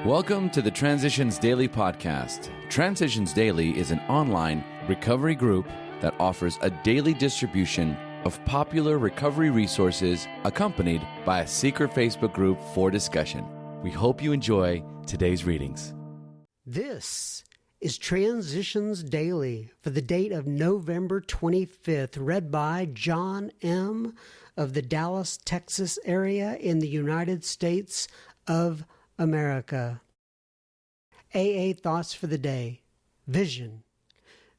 Welcome to the Transitions Daily podcast. Transitions Daily is an online recovery group that offers a daily distribution of popular recovery resources accompanied by a secret Facebook group for discussion. We hope you enjoy today's readings. This is Transitions Daily for the date of November 25th, read by John M. of the Dallas, Texas area in the United States of America. AA Thoughts for the Day. Vision.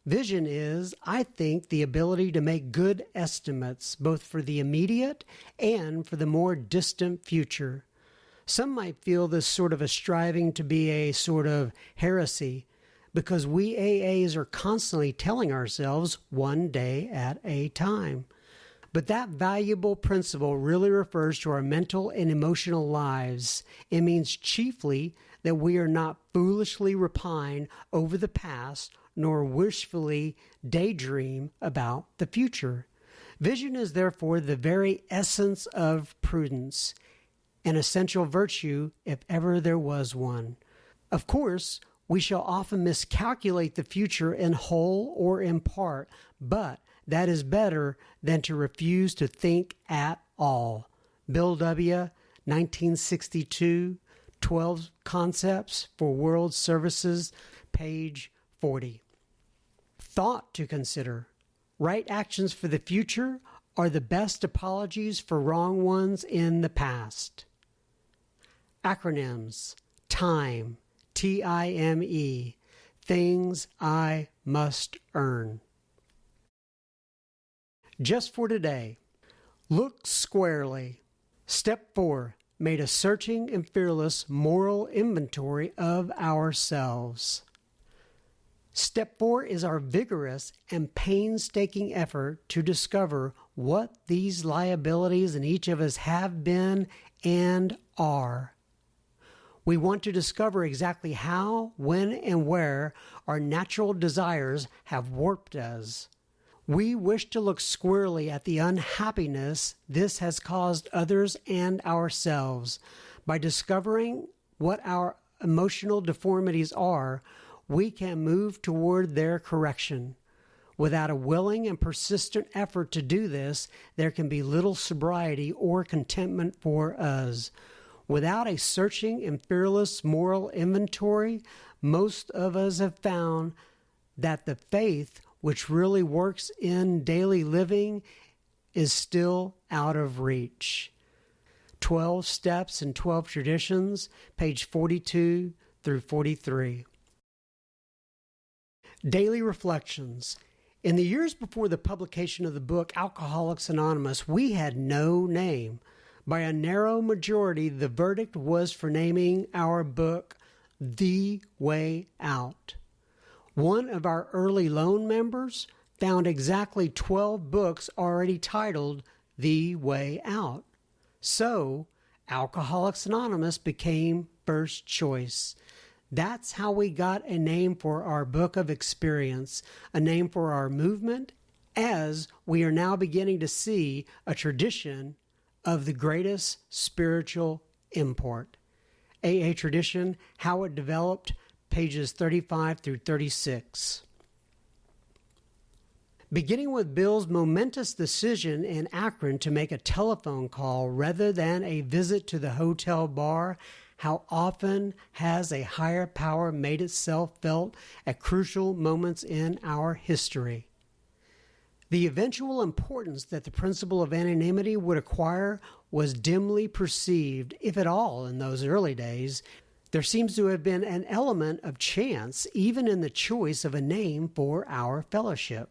Vision is, I think, the ability to make good estimates, both for the immediate and for the more distant future. Some might feel this sort of a striving to be a sort of heresy, because we AAs are constantly telling ourselves one day at a time. But that valuable principle really refers to our mental and emotional lives. It means chiefly that we are not foolishly repine over the past, nor wishfully daydream about the future. Vision is therefore the very essence of prudence, an essential virtue if ever there was one. Of course, we shall often miscalculate the future in whole or in part, but that is better than to refuse to think at all. Bill W., 1962, 12 Concepts for World Services, page 40. Thought to consider. Right actions for the future are the best apologies for wrong ones in the past. Acronyms. TIME, T-I-M-E, things I must earn. Just for today, look squarely. Step 4, made a searching and fearless moral inventory of ourselves. Step 4 is our vigorous and painstaking effort to discover what these liabilities in each of us have been and are. We want to discover exactly how, when, and where our natural desires have warped us. We wish to look squarely at the unhappiness this has caused others and ourselves. By discovering what our emotional deformities are, we can move toward their correction. Without a willing and persistent effort to do this, there can be little sobriety or contentment for us. Without a searching and fearless moral inventory, most of us have found that the faith which really works in daily living is still out of reach. 12 Steps and 12 Traditions, page 42 through 43. Daily Reflections. In the years before the publication of the book Alcoholics Anonymous, we had no name. By a narrow majority, the verdict was for naming our book The Way Out. One of our early loan members found exactly 12 books already titled The Way Out. So, Alcoholics Anonymous became first choice. That's how we got a name for our book of experience, a name for our movement, as we are now beginning to see a tradition of the greatest spiritual import. AA Tradition, How It Developed, pages 35 through 36. Beginning with Bill's momentous decision in Akron to make a telephone call rather than a visit to the hotel bar, how often has a higher power made itself felt at crucial moments in our history? The eventual importance that the principle of anonymity would acquire was dimly perceived, if at all, in those early days. There seems to have been an element of chance even in the choice of a name for our fellowship.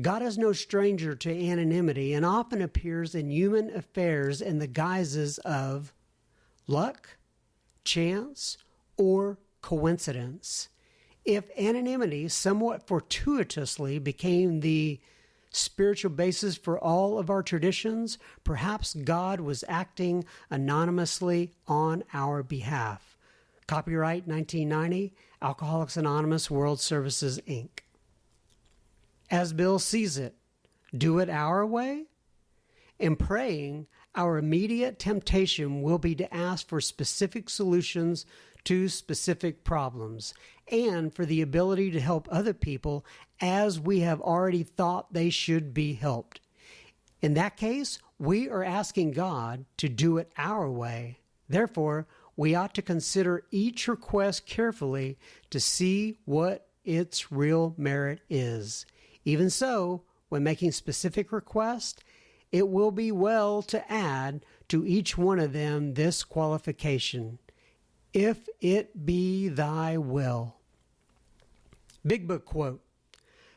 God is no stranger to anonymity and often appears in human affairs in the guises of luck, chance, or coincidence. If anonymity somewhat fortuitously became the spiritual basis for all of our traditions, perhaps God was acting anonymously on our behalf. Copyright 1990, Alcoholics Anonymous World Services, Inc. As Bill sees it, do it our way? In praying, Our immediate temptation will be to ask for specific solutions to specific problems and for the ability to help other people as we have already thought they should be helped. In that case, we are asking God to do it our way. Therefore, we ought to consider each request carefully to see what its real merit is. Even so, when making specific requests, it will be well to add to each one of them this qualification: if it be thy will. Big Book quote: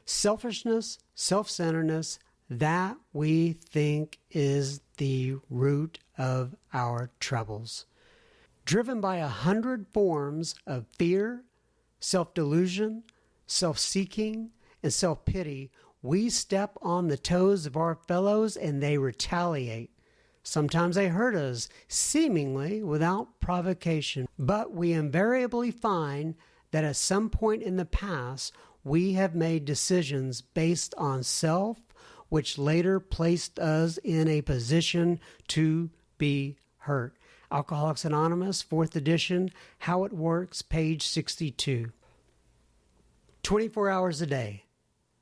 selfishness, self-centeredness, that we think is the root of our troubles. Driven by 100 forms of fear, self-delusion, self-seeking, and self-pity, we step on the toes of our fellows and they retaliate. Sometimes they hurt us, seemingly without provocation, but we invariably find that at some point in the past, we have made decisions based on self, which later placed us in a position to be hurt. Alcoholics Anonymous, 4th edition, How It Works, page 62. 24 hours a day.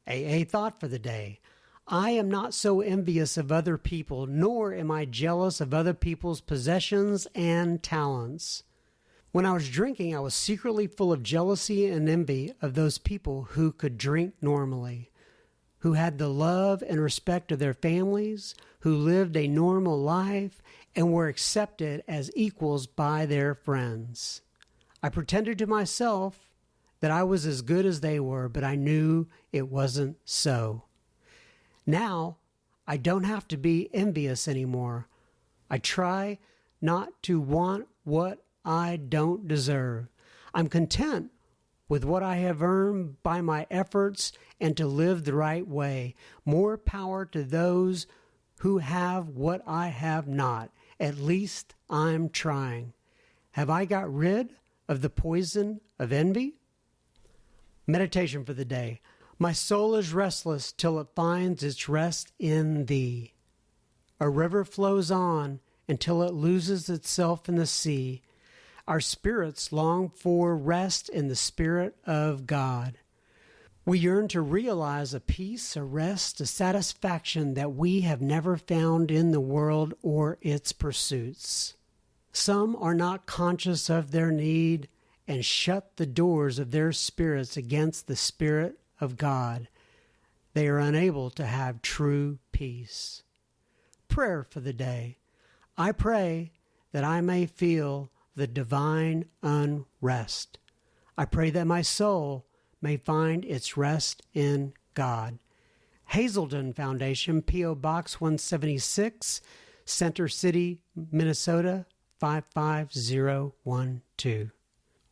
AA thought for the day. I am not so envious of other people, nor am I jealous of other people's possessions and talents. When I was drinking, I was secretly full of jealousy and envy of those people who could drink normally, who had the love and respect of their families, who lived a normal life, and were accepted as equals by their friends. I pretended to myself that I was as good as they were, but I knew it wasn't so. Now, I don't have to be envious anymore. I try not to want what I don't deserve. I'm content with what I have earned by my efforts and to live the right way. More power to those who have what I have not. At least I'm trying. Have I got rid of the poison of envy? Meditation for the day. My soul is restless till it finds its rest in thee. A river flows on until it loses itself in the sea. Our spirits long for rest in the Spirit of God. We yearn to realize a peace, a rest, a satisfaction that we have never found in the world or its pursuits. Some are not conscious of their need and shut the doors of their spirits against the Spirit of God. They are unable to have true peace. Prayer for the day. I pray that I may feel the divine unrest. I pray that my soul may find its rest in God. Hazelden Foundation, P.O. Box 176, Center City, Minnesota 55012.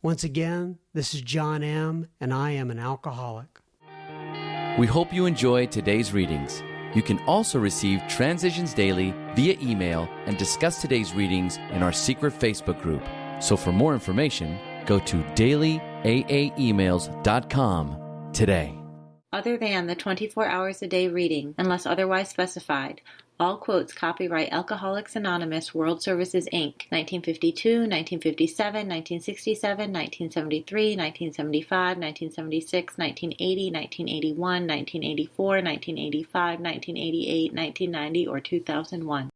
Once again, this is John M., and I am an alcoholic. We hope you enjoyed today's readings. You can also receive Transitions Daily via email and discuss today's readings in our secret Facebook group. So for more information, go to dailyaaemails.com today. Other than the 24 hours a day reading, unless otherwise specified, all quotes copyright Alcoholics Anonymous World Services, Inc., 1952, 1957, 1967, 1973, 1975, 1976, 1980, 1981, 1984, 1985, 1988, 1990, or 2001.